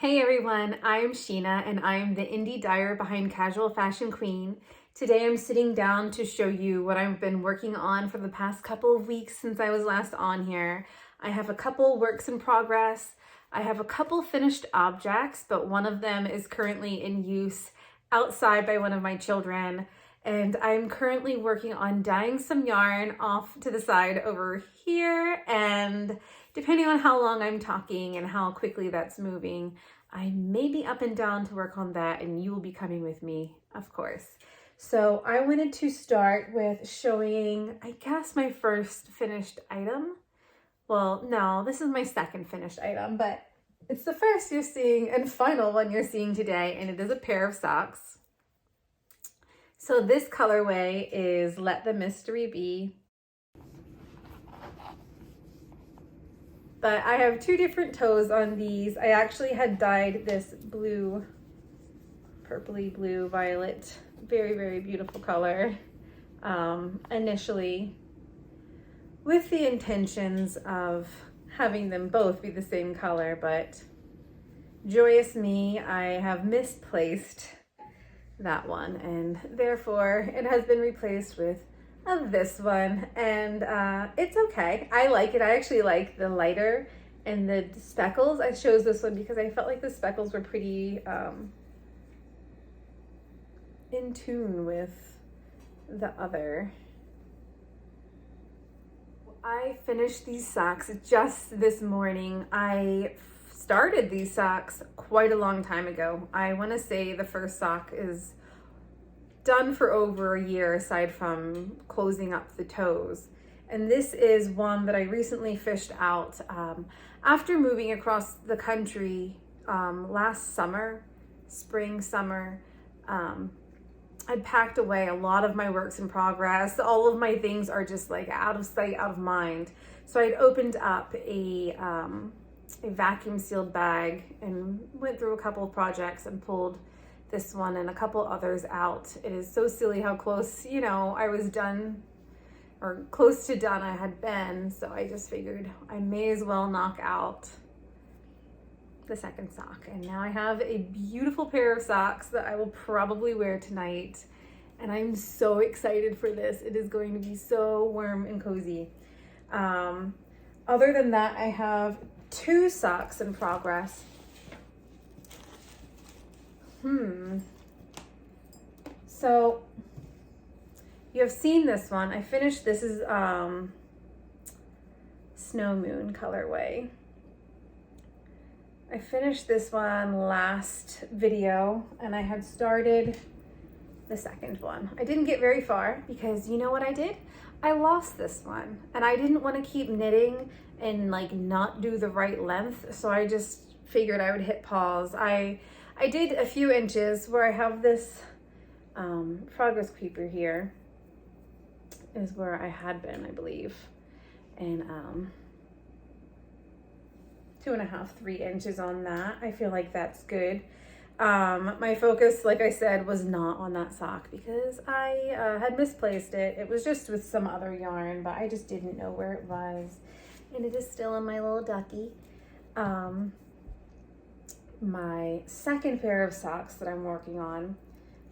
Hey everyone, I'm Sheena and I'm the indie dyer behind Casual Fashion Queen. Today I'm sitting down to show you what I've been working on for the past couple of weeks since I was last on here. I have a couple works in progress. I have a couple finished objects, but one of them is currently in use outside by one of my children. And I'm currently working on dyeing some yarn off to the side over here, and depending on how long I'm talking and how quickly that's moving, I may be up and down to work on that, and you will be coming with me, of course. So I wanted to start with showing, I guess, my first finished item. Well, no, this is my second finished item, but it's the first you're seeing and final one you're seeing today, and it is a pair of socks. So this colorway is Let the Mystery Be. But I have two different toes on these. I actually had dyed this blue, purpley blue, violet, very, very beautiful color initially, with the intentions of having them both be the same color, but joyous me, I have misplaced that one, and therefore it has been replaced with this one, and it's okay. I like it. I actually like the lighter and the speckles. I chose this one because I felt like the speckles were pretty in tune with the other. I finished these socks just this morning. I started these socks quite a long time ago. I want to say the first sock is done for over a year, aside from closing up the toes. And this is one that I recently fished out after moving across the country last summer, spring, summer. I packed away a lot of my works in progress. All of my things are just like out of sight, out of mind. So I'd opened up a vacuum sealed bag and went through a couple of projects and pulled this one and a couple others out. It is so silly how close, I was done, or close to done I had been. So I just figured I may as well knock out the second sock. And now I have a beautiful pair of socks that I will probably wear tonight. And I'm so excited for this. It is going to be so warm and cozy. Other than that, I have two socks in progress. So you have seen this one. I finished, this is Snow Moon colorway. I finished this one last video and I had started the second one. I didn't get very far because you know what I did? I lost this one and I didn't want to keep knitting and like not do the right length. So I just figured I would hit pause. I did a few inches where I have this progress creeper here is where I had been, I believe. And 2.5, 3 inches on that. I feel like that's good. My focus, like I said, was not on that sock because I had misplaced it. It was just with some other yarn, but I just didn't know where it was. And it is still in my little ducky. My second pair of socks that I'm working on,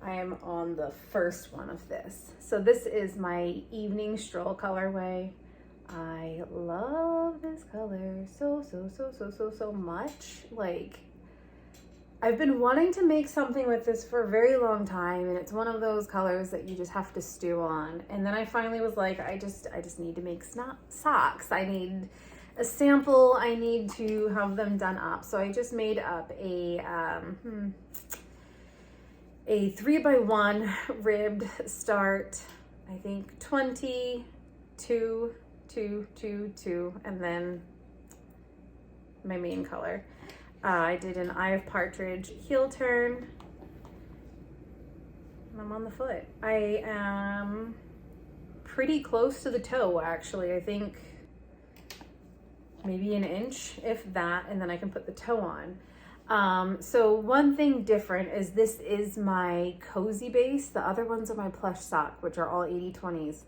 I am on the first one of this. So this is my evening stroll colorway. I love this color so much. Like, I've been wanting to make something with this for a very long time, and it's one of those colors that you just have to stew on. And then I finally was like, I just need to make socks. I need a sample. I need to have them done up. So I just made up a 3x1 ribbed start, I think 20, 2, 2, 2, 2, and then my main color. I did an Eye of Partridge heel turn, and I'm on the foot. I am pretty close to the toe, actually. I think maybe an inch, if that, and then I can put the toe on. So one thing different is this is my cozy base. The other ones are my plush sock, which are all 80/20s.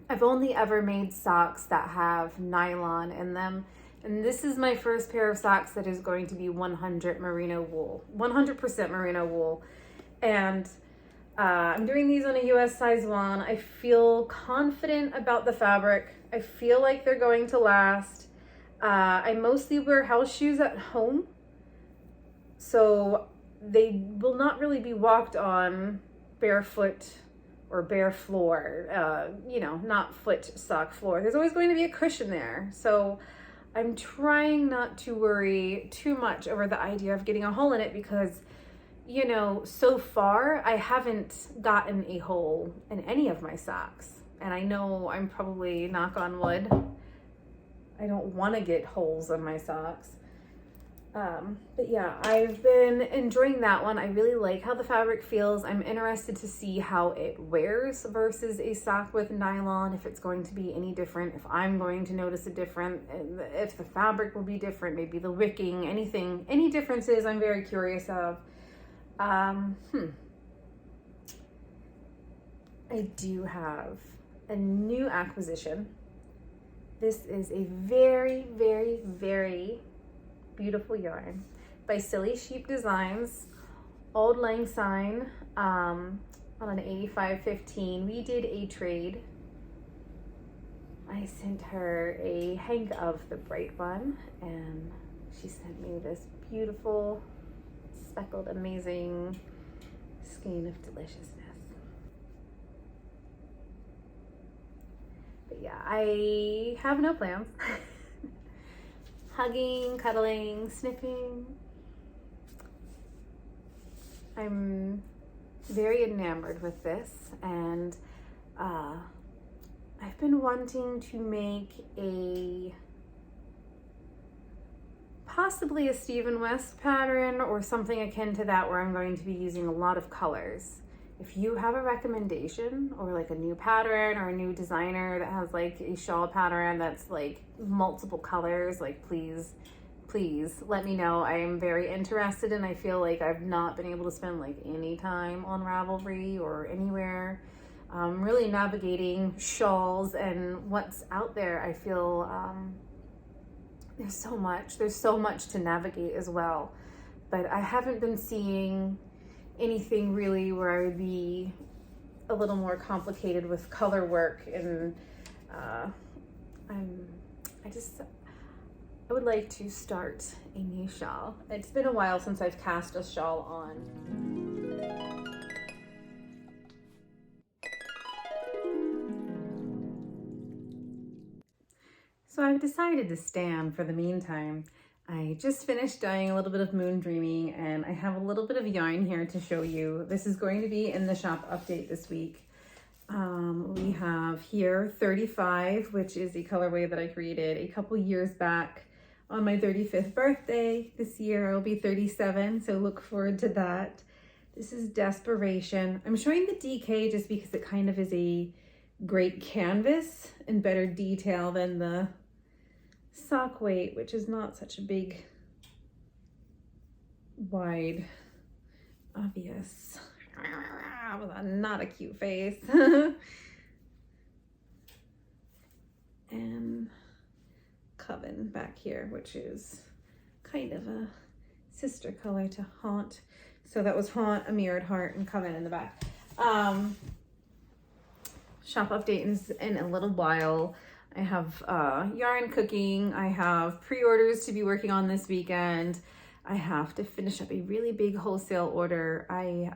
I've only ever made socks that have nylon in them, And this is my first pair of socks that is going to be 100% merino wool. And I'm doing these on a US size 1. I feel confident about the fabric. I feel like they're going to last. I mostly wear house shoes at home, so they will not really be walked on barefoot or bare floor, not foot sock floor. There's always going to be a cushion there. So I'm trying not to worry too much over the idea of getting a hole in it because, so far I haven't gotten a hole in any of my socks. And I know I'm probably, knock on wood, I don't want to get holes in my socks. But yeah, I've been enjoying that one. I really like how the fabric feels. I'm interested to see how it wears versus a sock with nylon, if it's going to be any different, if I'm going to notice a difference, if the fabric will be different, maybe the wicking, any differences I'm very curious of. I do have a new acquisition. This is a very, very, very beautiful yarn by Silly Sheep Designs, Old Lang Syne, on an 8515. We did a trade. I sent her a hank of the bright one, and she sent me this beautiful, speckled, amazing skein of deliciousness. But yeah, I have no plans. Hugging, cuddling, sniffing. I'm very enamored with this, and I've been wanting to make possibly a Stephen West pattern or something akin to that, where I'm going to be using a lot of colors. If you have a recommendation or like a new pattern or a new designer that has like a shawl pattern that's like multiple colors, like please let me know. I am very interested, and I feel like I've not been able to spend like any time on Ravelry or anywhere really navigating shawls and what's out there. I feel there's so much to navigate as well, but I haven't been seeing anything really where I would be a little more complicated with color work, and I would like to start a new shawl. It's been a while since I've cast a shawl on. So I've decided to stand for the meantime. I just finished dyeing a little bit of Moon Dreaming, and I have a little bit of yarn here to show you. This is going to be in the shop update this week. We have here 35, which is a colorway that I created a couple years back on my 35th birthday. This year I'll be 37, so look forward to that. This is Desperation. I'm showing the DK just because it kind of is a great canvas and better detail than the sock weight, which is not such a big, wide, obvious, not a cute face. And Coven back here, which is kind of a sister color to Haunt. So that was Haunt, a Mirrored Heart, and Coven in the back. Shop update is in a little while. I have yarn cooking. I have pre-orders to be working on this weekend. I have to finish up a really big wholesale order. I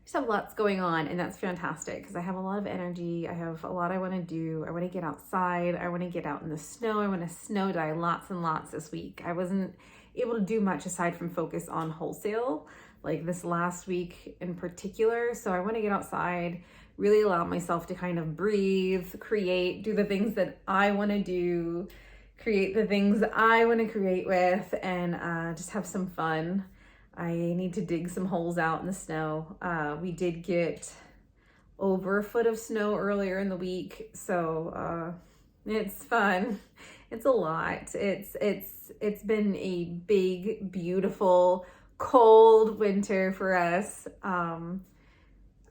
just have lots going on, and that's fantastic because I have a lot of energy. I have a lot I want to do. I want to get outside. I want to get out in the snow. I want to snow dye lots and lots this week. I wasn't able to do much aside from focus on wholesale like this last week in particular. So I want to get outside, really allow myself to kind of breathe, create, do the things that I want to do, create the things I want to create with, and just have some fun. I need to dig some holes out in the snow. We did get over a foot of snow earlier in the week, so it's fun. It's a lot. It's been a big, beautiful, cold winter for us.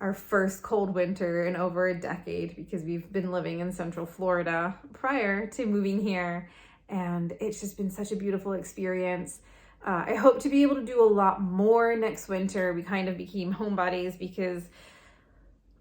Our first cold winter in over a decade, because we've been living in Central Florida prior to moving here. and it's just been such a beautiful experience. I hope to be able to do a lot more next winter. We kind of became homebodies because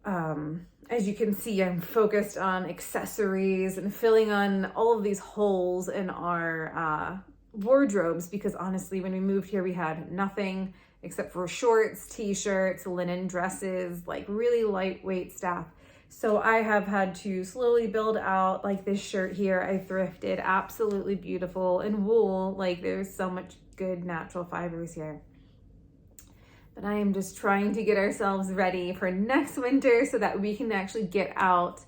as you can see, I'm focused on accessories and filling on all of these holes in our wardrobes, because honestly, when we moved here, we had nothing except for shorts, t-shirts, linen dresses, like really lightweight stuff. So I have had to slowly build out, like this shirt here I thrifted, absolutely beautiful, in wool. Like there's so much good natural fibers here. But I am just trying to get ourselves ready for next winter so that we can actually get out,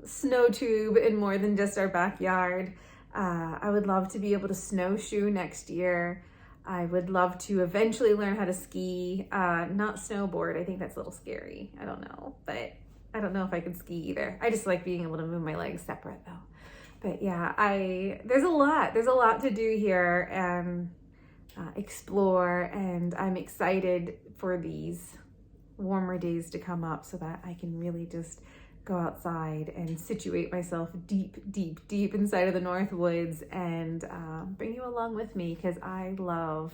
snow tube in more than just our backyard. I would love to be able to snowshoe next year. I would love to eventually learn how to ski, not snowboard. I think that's a little scary. I don't know, but I don't know if I could ski either. I just like being able to move my legs separate though. But yeah, there's a lot to do here and explore, and I'm excited for these warmer days to come up so that I can really just go outside and situate myself deep inside of the North Woods and bring you along with me, because I love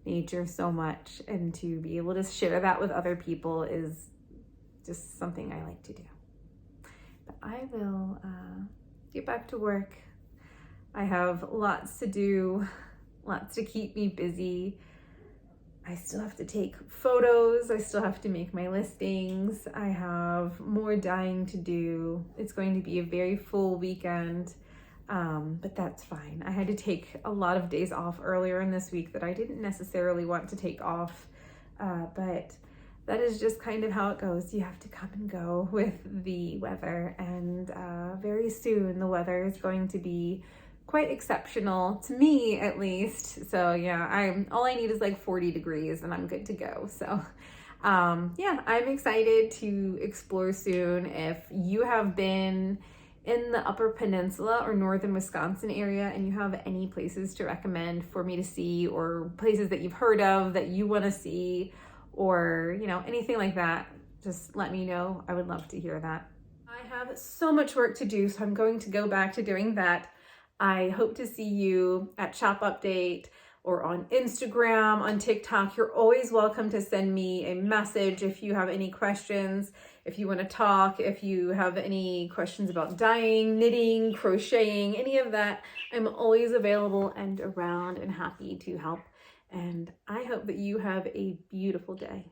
nature so much, and to be able to share that with other people is just something I like to do. But I will get back to work. I have lots to do, lots to keep me busy. I still have to take photos. I still have to make my listings. I have more dyeing to do. It's going to be a very full weekend, but that's fine. I had to take a lot of days off earlier in this week that I didn't necessarily want to take off, but that is just kind of how it goes. You have to come and go with the weather, and very soon the weather is going to be quite exceptional, to me at least. So yeah, all I need is like 40 degrees and I'm good to go. So yeah, I'm excited to explore soon. If you have been in the Upper Peninsula or northern Wisconsin area and you have any places to recommend for me to see, or places that you've heard of that you want to see, or anything like that, just let me know. I would love to hear that. I have so much work to do, so I'm going to go back to doing that. I hope to see you at Shop Update or on Instagram, on TikTok. You're always welcome to send me a message if you have any questions, if you want to talk, if you have any questions about dyeing, knitting, crocheting, any of that. I'm always available and around and happy to help. And I hope that you have a beautiful day.